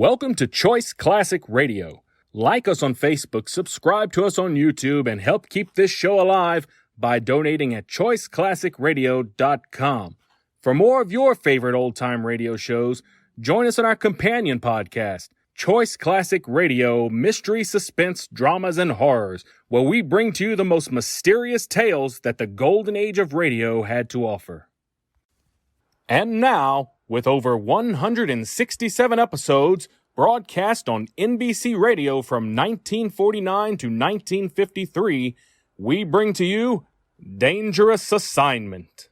Welcome to Choice Classic Radio. Like us on Facebook, subscribe to us on YouTube, and help keep this show alive by donating at choiceclassicradio.com. For more of your favorite old-time radio shows, join us on our companion podcast, Choice Classic Radio, Mystery, Suspense, Dramas, and Horrors, where we bring to you the most mysterious tales that the golden age of radio had to offer. And now, with over 167 episodes broadcast on NBC Radio from 1949 to 1953, we bring to you Dangerous Assignment.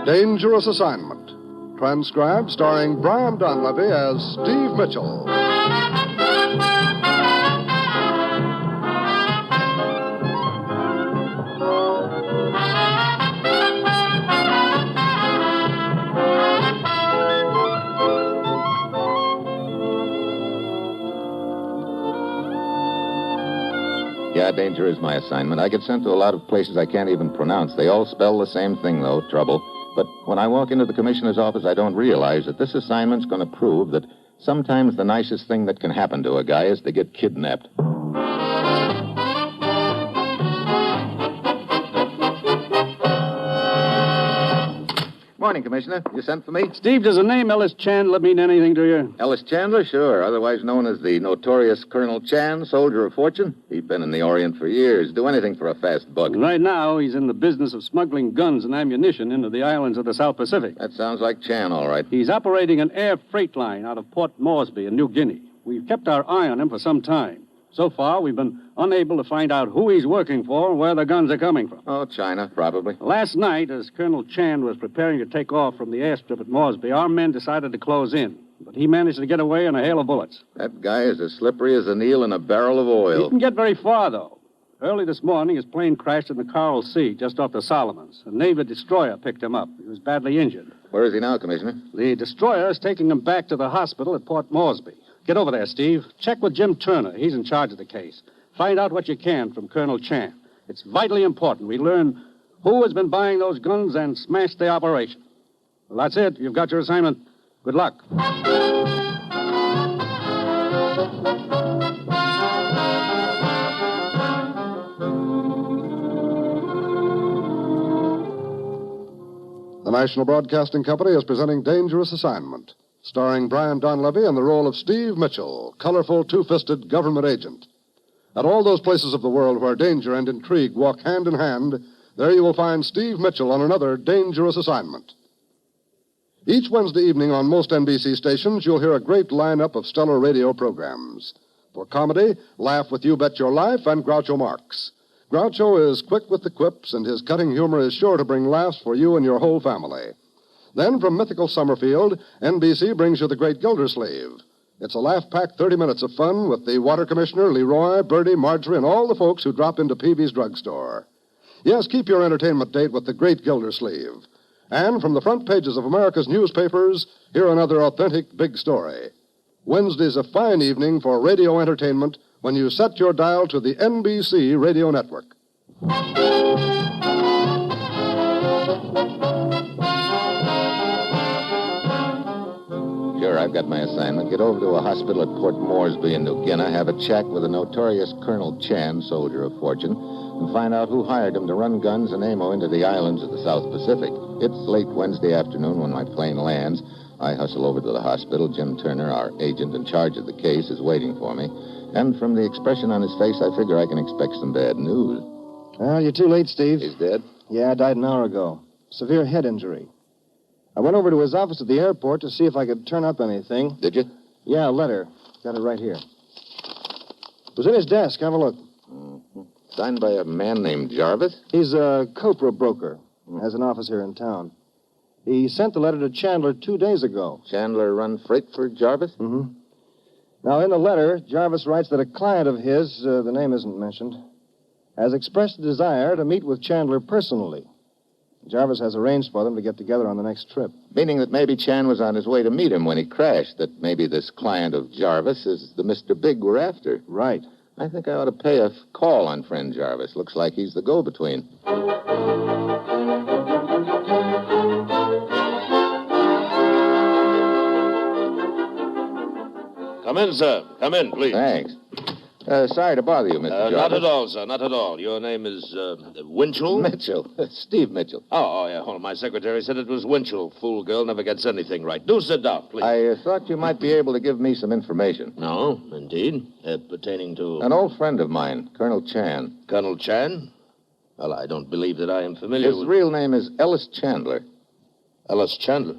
Dangerous Assignment, transcribed starring Brian Donlevy as Steve Mitchell. Yeah, danger is my assignment. I get sent to a lot of places I can't even pronounce. They all spell the same thing, though, trouble. But when I walk into the commissioner's office, I don't realize that this assignment's going to prove that sometimes the nicest thing that can happen to a guy is to get kidnapped. Morning, Commissioner. You sent for me? Steve, does the name Ellis Chandler mean anything to you? Ellis Chandler? Sure. Otherwise known as the notorious Colonel Chan, soldier of fortune. He's been in the Orient for years. Do anything for a fast buck. Right now, he's in the business of smuggling guns and ammunition into the islands of the South Pacific. That sounds like Chan, all right. He's operating an air freight line out of Port Moresby in New Guinea. We've kept our eye on him for some time. So far, we've been unable to find out who he's working for and where the guns are coming from. Oh, China, probably. Last night, as Colonel Chan was preparing to take off from the airstrip at Moresby, our men decided to close in. But he managed to get away in a hail of bullets. That guy is as slippery as an eel in a barrel of oil. He didn't get very far, though. Early this morning, his plane crashed in the Coral Sea just off the Solomons. A Navy destroyer picked him up. He was badly injured. Where is he now, Commissioner? The destroyer is taking him back to the hospital at Port Moresby. Get over there, Steve. Check with Jim Turner. He's in charge of the case. Find out what you can from Colonel Chan. It's vitally important we learn who has been buying those guns and smash the operation. Well, that's it. You've got your assignment. Good luck. The National Broadcasting Company is presenting Dangerous Assignment, starring Brian Donlevy in the role of Steve Mitchell, colorful, two-fisted government agent. At all those places of the world where danger and intrigue walk hand in hand, there you will find Steve Mitchell on another dangerous assignment. Each Wednesday evening on most NBC stations, you'll hear a great lineup of stellar radio programs. For comedy, laugh with You Bet Your Life and Groucho Marx. Groucho is quick with the quips, and his cutting humor is sure to bring laughs for you and your whole family. Then, from mythical Summerfield, NBC brings you The Great Gildersleeve. It's a laugh-packed 30 minutes of fun with the Water Commissioner, Leroy, Bertie, Marjorie, and all the folks who drop into Peavy's drugstore. Yes, keep your entertainment date with The Great Gildersleeve. And from the front pages of America's newspapers, hear another authentic big story. Wednesday's a fine evening for radio entertainment when you set your dial to the NBC radio network. Sure, I've got my assignment. Get over to a hospital at Port Moresby in New Guinea, have a chat with the notorious Colonel Chan, soldier of fortune, and find out who hired him to run guns and ammo into the islands of the South Pacific. It's late Wednesday afternoon when my plane lands. I hustle over to the hospital. Jim Turner, our agent in charge of the case, is waiting for me. And from the expression on his face, I figure I can expect some bad news. Well, you're too late, Steve. He's dead? Yeah, died an hour ago. Severe head injury. I went over to his office at the airport to see if I could turn up anything. Did you? Yeah, a letter. Got it right here. It was in his desk. Have a look. Mm-hmm. Signed by a man named Jarvis? He's a Copra broker. Has an office here in town. He sent the letter to Chandler 2 days ago. Chandler run freight for Jarvis? Mm-hmm. Now, in the letter, Jarvis writes that a client of his, the name isn't mentioned, has expressed a desire to meet with Chandler personally. Jarvis has arranged for them to get together on the next trip. Meaning that maybe Chan was on his way to meet him when he crashed, that maybe this client of Jarvis is the Mr. Big we're after. Right. I think I ought to pay a call on friend Jarvis. Looks like he's the go-between. Come in, sir. Come in, please. Thanks. Sorry to bother you, Mr. Jarvis. Not at all, sir. Not at all. Your name is, Winchell? Mitchell. Steve Mitchell. Yeah. Hold on. My secretary said it was Winchell. Fool girl never gets anything right. Do sit down, please. I thought you might be able to give me some information. No, indeed. Pertaining to... An old friend of mine, Colonel Chan. Colonel Chan? Well, I don't believe that I am familiar His with... real name is Ellis Chandler. Ellis Chandler.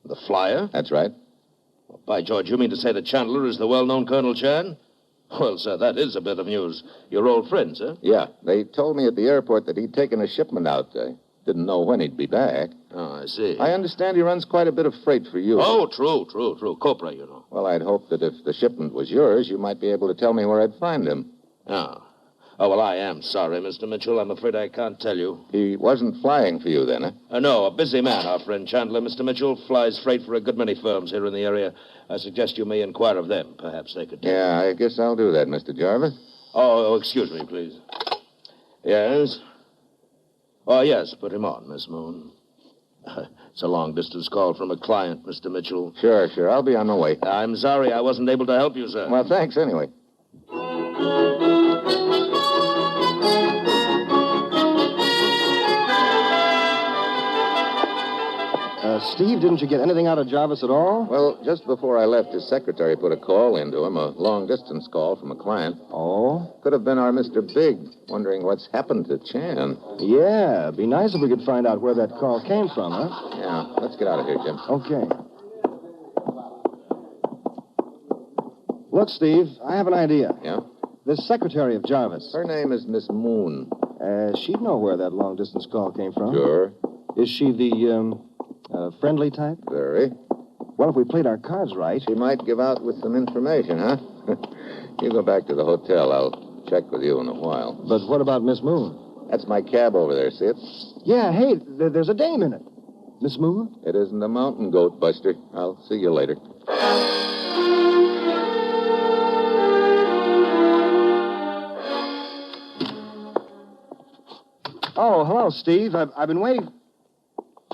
The flyer? That's right. Well, by George, you mean to say that Chandler is the well-known Colonel Chan? Well, sir, that is a bit of news. Your old friend, sir? Yeah. They told me at the airport that he'd taken a shipment out. I didn't know when he'd be back. Oh, I see. I understand he runs quite a bit of freight for you. Oh, true. Copra, you know. Well, I'd hoped that if the shipment was yours, you might be able to tell me where I'd find him. Oh, well, I am sorry, Mr. Mitchell. I'm afraid I can't tell you. He wasn't flying for you then, eh? No, a busy man, our friend Chandler. Mr. Mitchell flies freight for a good many firms here in the area. I suggest you may inquire of them. Perhaps they could tell you. Yeah, I guess I'll do that, Mr. Jarvis. Oh, excuse me, please. Yes? Oh, yes, put him on, Miss Moon. It's a long-distance call from a client, Mr. Mitchell. Sure. I'll be on my way. I'm sorry I wasn't able to help you, sir. Well, thanks anyway. Steve, didn't you get anything out of Jarvis at all? Well, just before I left, his secretary put a call into him, a long-distance call from a client. Oh? Could have been our Mr. Big, wondering what's happened to Chan. Yeah, it'd be nice if we could find out where that call came from, huh? Yeah, let's get out of here, Jim. Okay. Look, Steve, I have an idea. Yeah? This secretary of Jarvis, Her name is Miss Moon. she'd know where that long-distance call came from. Sure. Is she the, friendly type? Very. Well, if we played our cards right... She might give out with some information, huh? You go back to the hotel. I'll check with you in a while. But what about Miss Moon? That's my cab over there, see it? Yeah, hey, there's a dame in it. Miss Moon? It isn't a mountain goat, Buster. I'll see you later. Oh, hello, Steve. I've been waiting...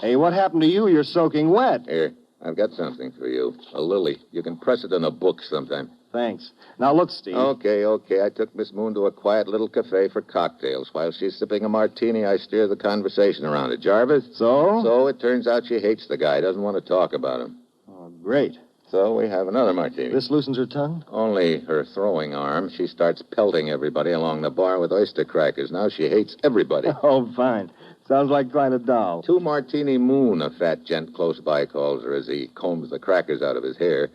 Hey, what happened to you? You're soaking wet. Here, I've got something for you. A lily. You can press it in a book sometime. Thanks. Now, look, Steve. Okay. I took Miss Moon to a quiet little cafe for cocktails. While she's sipping a martini, I steer the conversation around it. Jarvis? So? So it turns out she hates the guy, doesn't want to talk about him. Oh, great. So we have another martini. This loosens her tongue? Only her throwing arm. She starts pelting everybody along the bar with oyster crackers. Now she hates everybody. Oh, fine. Sounds like quite a doll. Two Martini Moon, a fat gent close by calls her as he combs the crackers out of his hair.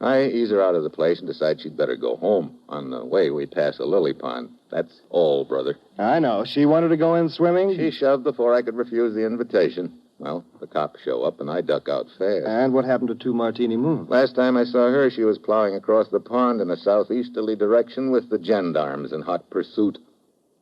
I ease her out of the place and decide she'd better go home. On the way, we pass a lily pond. That's all, brother. I know. She wanted to go in swimming? She shoved before I could refuse the invitation. Well, the cops show up, and I duck out fast. And what happened to Two Martini Moon? Last time I saw her, she was plowing across the pond in a southeasterly direction with the gendarmes in hot pursuit.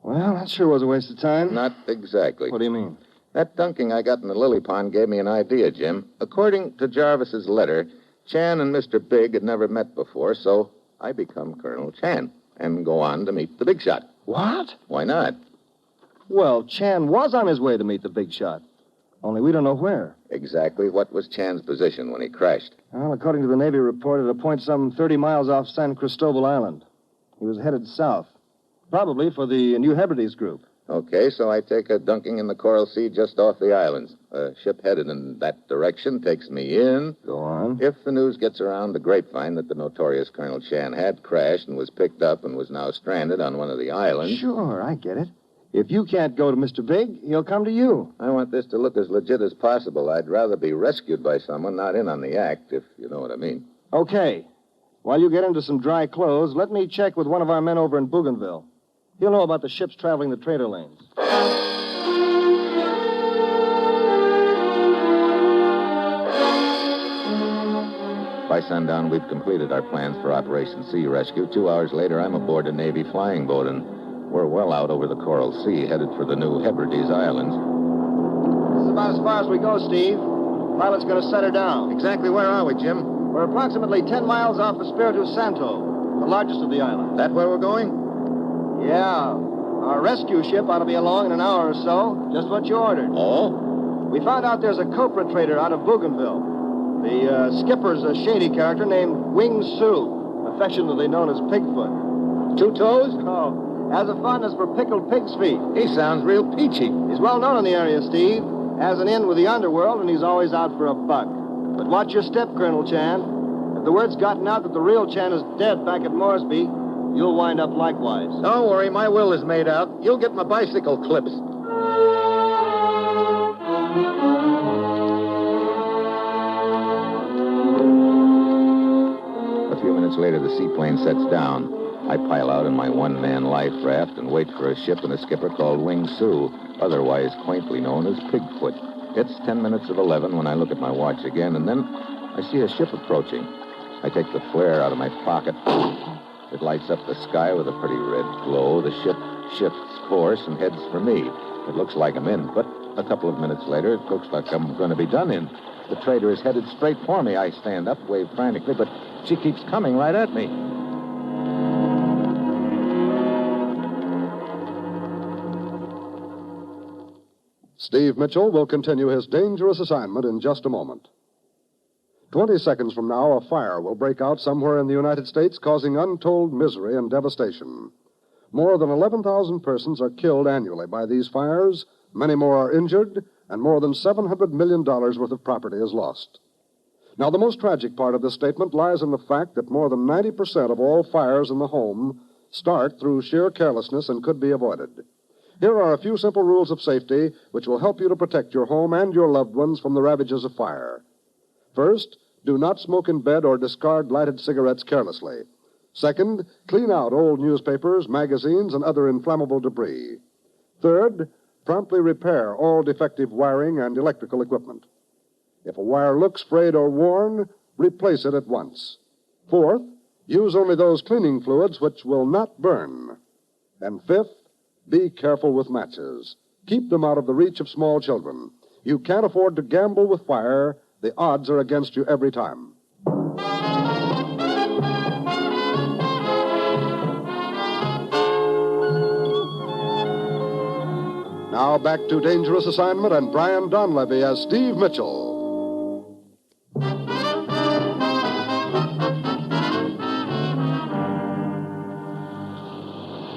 Well, that sure was a waste of time. Not exactly. What do you mean? That dunking I got in the lily pond gave me an idea, Jim. According to Jarvis's letter, Chan and Mr. Big had never met before, so I become Colonel Chan and go on to meet the big shot. What? Why not? Well, Chan was on his way to meet the big shot. Only we don't know where. Exactly what was Chan's position when he crashed? Well, according to the Navy report, at a point some 30 miles off San Cristobal Island. He was headed south. Probably for the New Hebrides group. Okay, so I take a dunking in the Coral Sea just off the islands. A ship headed in that direction takes me in. Go on. If the news gets around the grapevine that the notorious Colonel Chan had crashed and was picked up and was now stranded on one of the islands... Sure, I get it. If you can't go to Mr. Big, he'll come to you. I want this to look as legit as possible. I'd rather be rescued by someone, not in on the act, if you know what I mean. Okay. While you get into some dry clothes, let me check with one of our men over in Bougainville. He'll know about the ships traveling the trader lanes. By sundown, we've completed our plans for Operation Sea Rescue. 2 hours later, I'm aboard a Navy flying boat, and we're well out over the Coral Sea, headed for the New Hebrides Islands. This is about as far as we go, Steve. Pilot's going to set her down. Exactly where are we, Jim? We're approximately 10 miles off Espiritu Santo. the largest of the islands. That where we're going? Yeah. Our rescue ship ought to be along in an hour or so. Just what you ordered. Oh? We found out there's a copra trader out of Bougainville. The skipper's a shady character named Wing Sue, affectionately known as Pigfoot. 2 toes? Oh, has a fondness for pickled pig's feet. He sounds real peachy. He's well known in the area, Steve. Has an in with the underworld, and he's always out for a buck. But watch your step, Colonel Chan. If the word's gotten out that the real Chan is dead back at Moresby, you'll wind up likewise. Don't worry, my will is made out. You'll get my bicycle clips. A few minutes later, the seaplane sets down. I pile out in my one-man life raft and wait for a ship and a skipper called Wing Sue, otherwise quaintly known as Pigfoot. It's 10 minutes of 11 when I look at my watch again, and then I see a ship approaching. I take the flare out of my pocket. It lights up the sky with a pretty red glow. The ship shifts course and heads for me. It looks like I'm in, but a couple of minutes later, it looks like I'm going to be done in. The trader is headed straight for me. I stand up, wave frantically, but she keeps coming right at me. Steve Mitchell will continue his dangerous assignment in just a moment. 20 seconds from now, a fire will break out somewhere in the United States, causing untold misery and devastation. More than 11,000 persons are killed annually by these fires, many more are injured, and more than $700 million worth of property is lost. Now, the most tragic part of this statement lies in the fact that more than 90% of all fires in the home start through sheer carelessness and could be avoided. Here are a few simple rules of safety which will help you to protect your home and your loved ones from the ravages of fire. First, do not smoke in bed or discard lighted cigarettes carelessly. Second, clean out old newspapers, magazines, and other inflammable debris. Third, promptly repair all defective wiring and electrical equipment. If a wire looks frayed or worn, replace it at once. Fourth, use only those cleaning fluids which will not burn. And fifth, be careful with matches. Keep them out of the reach of small children. You can't afford to gamble with fire. The odds are against you every time. Now back to Dangerous Assignment and Brian Donlevy as Steve Mitchell.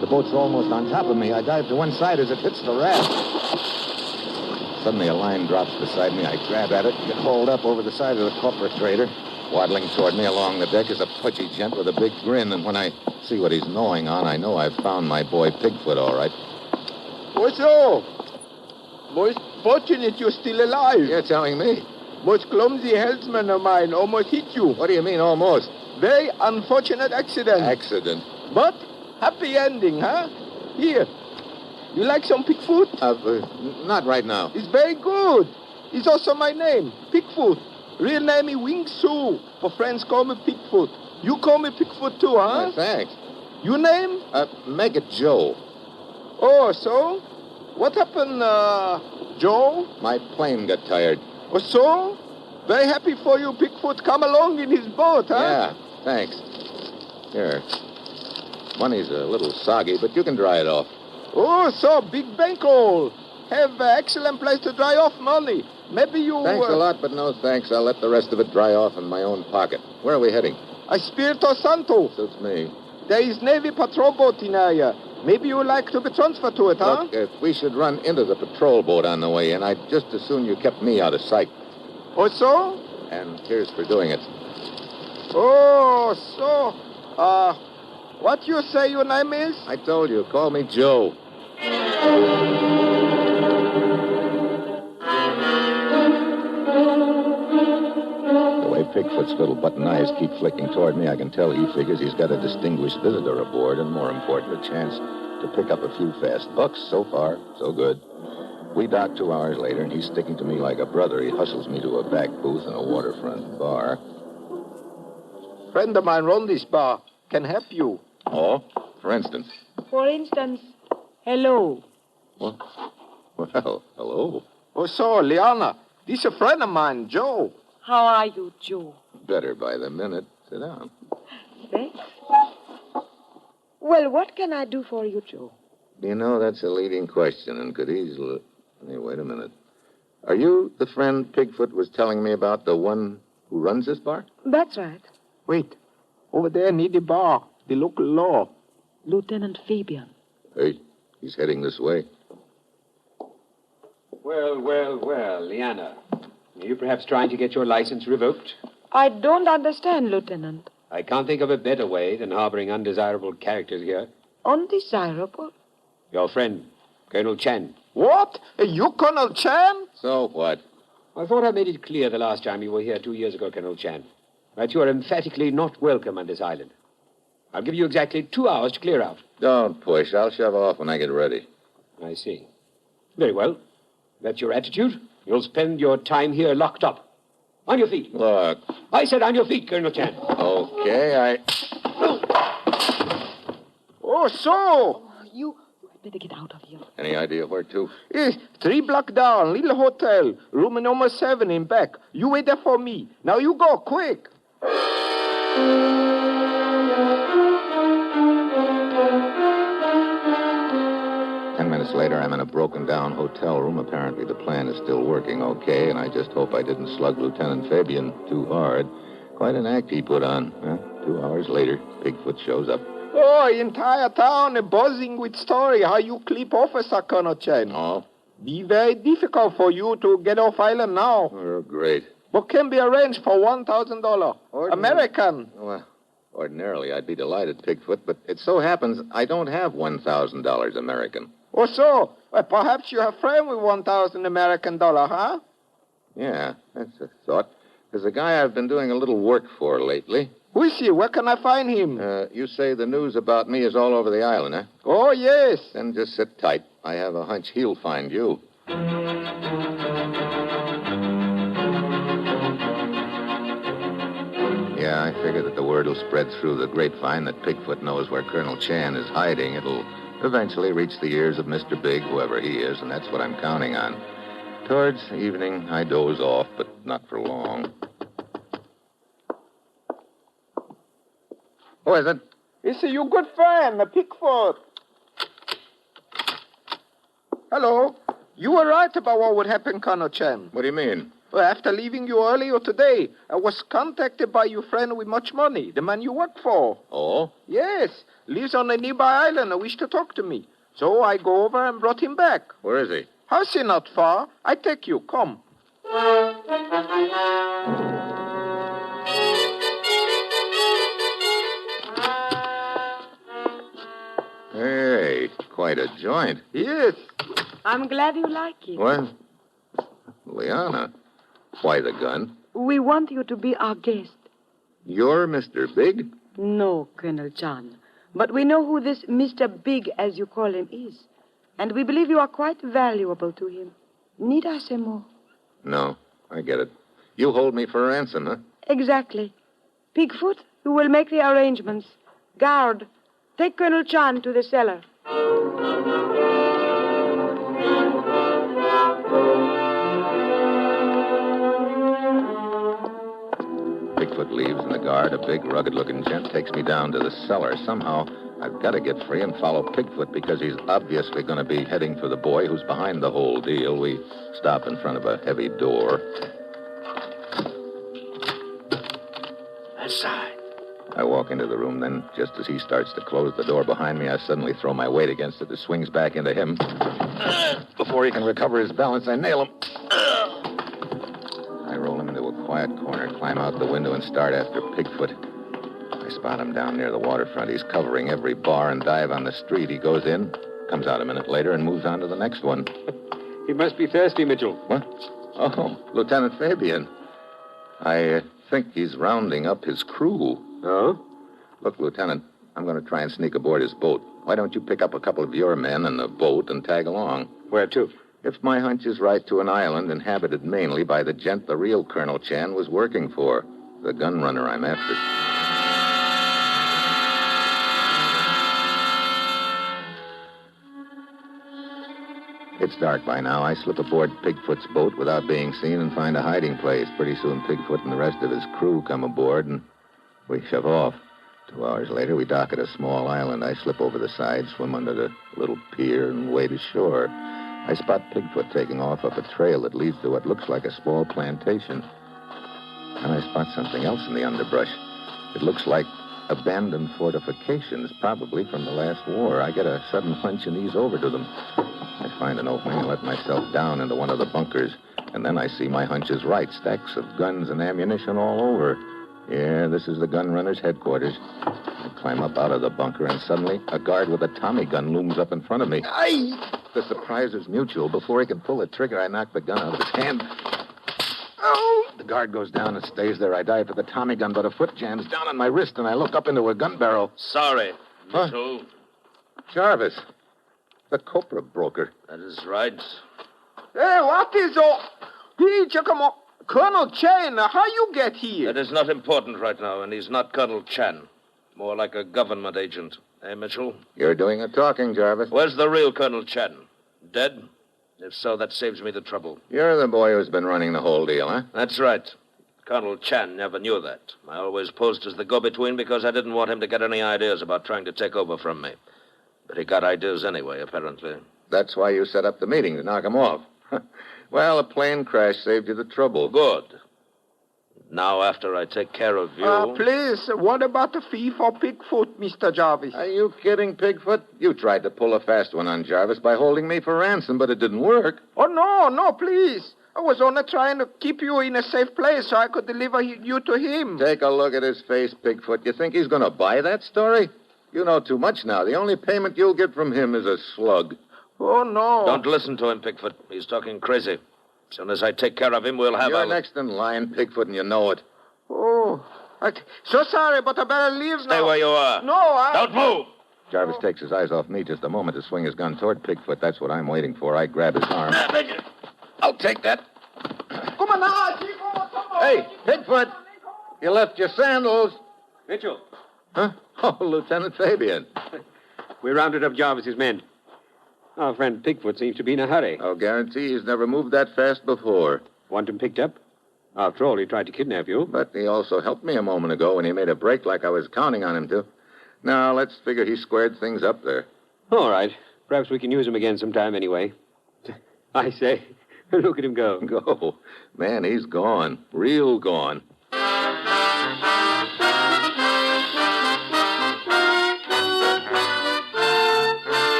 The boat's almost on top of me. I dive to one side as it hits the raft. Suddenly, a line drops beside me. I grab at it, get hauled up over the side of the copra trader. Waddling toward me along the deck is a pudgy gent with a big grin, and when I see what he's gnawing on, I know I've found my boy Pigfoot, all right. What's up? Most fortunate you're still alive. You're telling me? Most clumsy helmsman of mine almost hit you. What do you mean, almost? Very unfortunate accident. Accident? But happy ending, huh? Here. You like some Pigfoot? Not right now. It's very good. It's also my name, Pigfoot. Real name is Wing Sue, but friends call me Pigfoot. You call me Pigfoot too, huh? Thanks. Your name? Make it Joe. Oh, so? What happened, Joe? My plane got tired. Oh, so? Very happy for you, Pigfoot. Come along in his boat, huh? Yeah, thanks. Here. Money's a little soggy, but you can dry it off. Oh, so big bankroll. Have an excellent place to dry off money. Maybe you... Thanks a lot, but no thanks. I'll let the rest of it dry off in my own pocket. Where are we heading? Espirito Santo. Suits me. There is Navy patrol boat in area. Maybe you would like to be transferred to it, huh? Look, we should run into the patrol boat on the way in. I'd just as soon you kept me out of sight. Oh, so? And here's for doing it. Oh, so... what you say your name is? I told you. Call me Joe. The way Pigfoot's little button eyes keep flicking toward me, I can tell he figures he's got a distinguished visitor aboard, and more important, a chance to pick up a few fast bucks. So far, so good. We dock 2 hours later, and he's sticking to me like a brother. He hustles me to a back booth in a waterfront bar. Friend of mine run this bar. Can help you. Oh, for instance. For instance, hello. Well, hello. Oh, so, Liana, this is a friend of mine, Joe. How are you, Joe? Better by the minute. Sit down. Thanks. Well, what can I do for you, Joe? You know, that's a leading question and could easily... Hey, wait a minute. Are you the friend Pigfoot was telling me about, the one who runs this bar? That's right. Wait. Over there near the bar, the local law. Lieutenant Fabian. Hey, he's heading this way. Well, Leanna. Are you perhaps trying to get your license revoked? I don't understand, Lieutenant. I can't think of a better way than harboring undesirable characters here. Undesirable? Your friend, Colonel Chan. What? You Colonel Chan? So what? I thought I made it clear the last time you were here 2 years ago, Colonel Chan, that you are emphatically not welcome on this island. I'll give you exactly 2 hours to clear out. Don't push. I'll shove off when I get ready. I see. Very well. That's your attitude. You'll spend your time here locked up. On your feet. Look. I said on your feet, Colonel Chan. Okay, Oh, so. You had better get out of here. Any idea where to? 3 block down, little hotel. Room number 7 in back. You wait there for me. Now you go, quick. 10 minutes later, I'm in a broken-down hotel room. Apparently, the plan is still working okay, and I just hope I didn't slug Lieutenant Fabian too hard. Quite an act he put on. 2 hours later, Bigfoot shows up. Oh, entire town buzzing with story how you clip officer, Colonel Chen. Oh? Be very difficult for you to get off island now. Oh, great. But can be arranged for $1,000. American. Well, ordinarily, I'd be delighted, Bigfoot, but it so happens I don't have $1,000 American. Or so. Well, perhaps you have friend with $1,000 American dollar, huh? Yeah, that's a thought. There's a guy I've been doing a little work for lately. Who is he? Where can I find him? You say the news about me is all over the island, huh? Oh, yes. Then just sit tight. I have a hunch he'll find you. Yeah, I figure that the word will spread through the grapevine that Bigfoot knows where Colonel Chan is hiding. It'll eventually reach the ears of Mr. Big, whoever he is, and that's what I'm counting on. Towards evening, I doze off, but not for long. Who is it? It's your good friend, Pickford. Hello. You were right about what would happen, Colonel Chen. What do you mean? Well, after leaving you earlier today, I was contacted by your friend with much money, the man you work for. Oh? Yes. Lives on a nearby island and wished to talk to me. So I go over and brought him back. Where is he? House is not far. I take you. Come. Hey, quite a joint. Yes. I'm glad you like it. What? Liana, why the gun? We want you to be our guest. You're Mr. Big? No, Colonel Chan. But we know who this Mr. Big, as you call him, is. And we believe you are quite valuable to him. Need I say more? No, I get it. You hold me for ransom, huh? Exactly. Pigfoot, you will make the arrangements. Guard, take Colonel Chan to the cellar. Bigfoot leaves, and the guard, a big, rugged-looking gent, takes me down to the cellar. Somehow, I've got to get free and follow Bigfoot because he's obviously going to be heading for the boy who's behind the whole deal. We stop in front of a heavy door. Inside. I walk into the room, then, just as he starts to close the door behind me, I suddenly throw my weight against it. It swings back into him. Before he can recover his balance, I nail him. I roll him into a quiet corner, climb out the window, and start after Bigfoot. I spot him down near the waterfront. He's covering every bar and dive on the street. He goes in, comes out a minute later, and moves on to the next one. He must be thirsty, Mitchell. What? Oh, Lieutenant Fabian. I think he's rounding up his crew. Oh? Look, Lieutenant, I'm going to try and sneak aboard his boat. Why don't you pick up a couple of your men in the boat and tag along? Where to? If my hunch is right, to an island inhabited mainly by the gent the real Colonel Chan was working for, the gun runner I'm after. It's dark by now. I slip aboard Pigfoot's boat without being seen and find a hiding place. Pretty soon, Pigfoot and the rest of his crew come aboard, and we shove off. 2 hours later, we dock at a small island. I slip over the side, swim under the little pier, and wade ashore. I spot Pigfoot taking off up a trail that leads to what looks like a small plantation. And I spot something else in the underbrush. It looks like abandoned fortifications, probably from the last war. I get a sudden hunch and ease over to them. I find an opening and let myself down into one of the bunkers. And then I see my hunch is right. Stacks of guns and ammunition all over. Yeah, this is the gun runner's headquarters. I climb up out of the bunker, and suddenly a guard with a Tommy gun looms up in front of me. Aye! The surprise is mutual. Before he can pull the trigger, I knock the gun out of his hand. Oh! The guard goes down and stays there. I dive for the Tommy gun, but a foot jams down on my wrist, and I look up into a gun barrel. Sorry, Huh? Mitchell. Jarvis, the copra broker. That is right. Hey, what is all... Hey, Giacomo. Colonel Chen, how you get here? That is not important right now, and he's not Colonel Chan. More like a government agent. Eh, Mitchell? You're doing the talking, Jarvis. Where's the real Colonel Chan? Dead? If so, that saves me the trouble. You're the boy who's been running the whole deal, huh? That's right. Colonel Chan never knew that. I always posed as the go-between because I didn't want him to get any ideas about trying to take over from me. But he got ideas anyway, apparently. That's why you set up the meeting, to knock him off. Well, a plane crash saved you the trouble. Good. Now, after I take care of you... Please, what about the fee for Bigfoot, Mr. Jarvis? Are you kidding, Pigfoot? You tried to pull a fast one on Jarvis by holding me for ransom, but it didn't work. Oh, no, please. I was only trying to keep you in a safe place so I could deliver you to him. Take a look at his face, Pigfoot. You think he's going to buy that story? You know too much now. The only payment you'll get from him is a slug. Oh, no. Don't listen to him, Pigfoot. He's talking crazy. As soon as I take care of him, we'll have You're next in line, Pigfoot, and you know it. Oh, so sorry, but I better leave now. Stay where you are. No, Don't move! Jarvis takes his eyes off me just a moment to swing his gun toward Pigfoot. That's what I'm waiting for. I grab his arm. I'll take that. Come on now, Chico. Hey, Pigfoot! You left your sandals. Mitchell, Huh? Oh, Lieutenant Fabian. we rounded up Jarvis's men. Our friend Pigfoot seems to be in a hurry. I'll guarantee he's never moved that fast before. Want him picked up? After all, he tried to kidnap you. But he also helped me a moment ago when he made a break like I was counting on him to. Now, let's figure he squared things up there. All right. Perhaps we can use him again sometime anyway. I say, look at him go. Go. Man, he's gone. Real gone.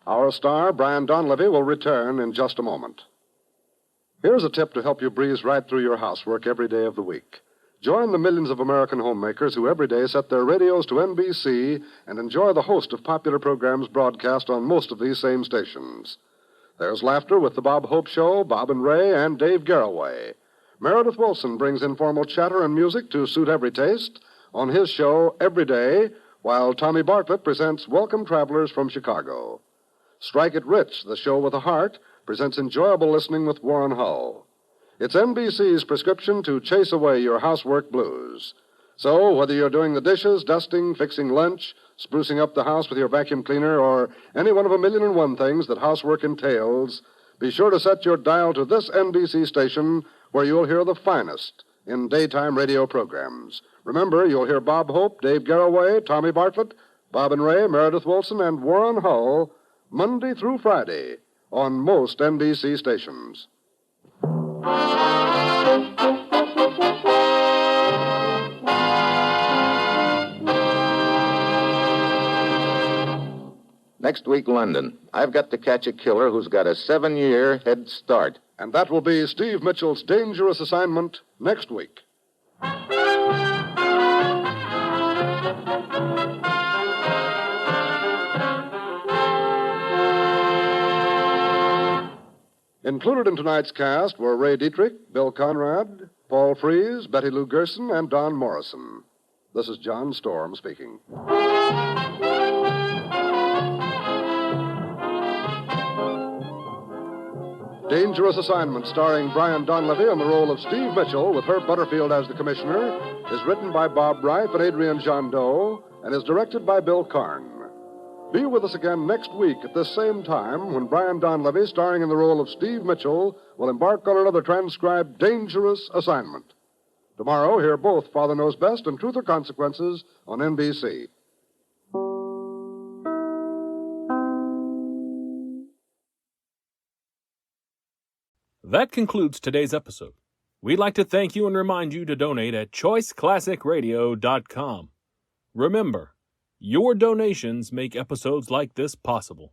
Our star, Brian Donlevy, will return in just a moment. Here's a tip to help you breeze right through your housework every day of the week. Join the millions of American homemakers who every day set their radios to NBC and enjoy the host of popular programs broadcast on most of these same stations. There's laughter with The Bob Hope Show, Bob and Ray, and Dave Garroway. Meredith Wilson brings informal chatter and music to suit every taste on his show Every Day, while Tommy Bartlett presents Welcome Travelers from Chicago. Strike It Rich, the show with a heart, presents enjoyable listening with Warren Hull. It's NBC's prescription to chase away your housework blues. So, whether you're doing the dishes, dusting, fixing lunch, sprucing up the house with your vacuum cleaner, or any one of 1,000,001 things that housework entails, be sure to set your dial to this NBC station where you'll hear the finest in daytime radio programs. Remember, you'll hear Bob Hope, Dave Garroway, Tommy Bartlett, Bob and Ray, Meredith Wilson, and Warren Hull Monday through Friday on most NBC stations. Next week, London. I've got to catch a killer who's got a 7-year head start. And that will be Steve Mitchell's dangerous assignment next week. Included in tonight's cast were Ray Dietrich, Bill Conrad, Paul Frees, Betty Lou Gerson, and Don Morrison. This is John Storm speaking. Dangerous Assignment, starring Brian Donlevy in the role of Steve Mitchell with Herb Butterfield as the commissioner, is written by Bob Reif and Adrian Jandot and is directed by Bill Karn. Be with us again next week at this same time when Brian Donlevy, starring in the role of Steve Mitchell, will embark on another transcribed Dangerous Assignment. Tomorrow, hear both Father Knows Best and Truth or Consequences on NBC. That concludes today's episode. We'd like to thank you and remind you to donate at choiceclassicradio.com. Remember, your donations make episodes like this possible.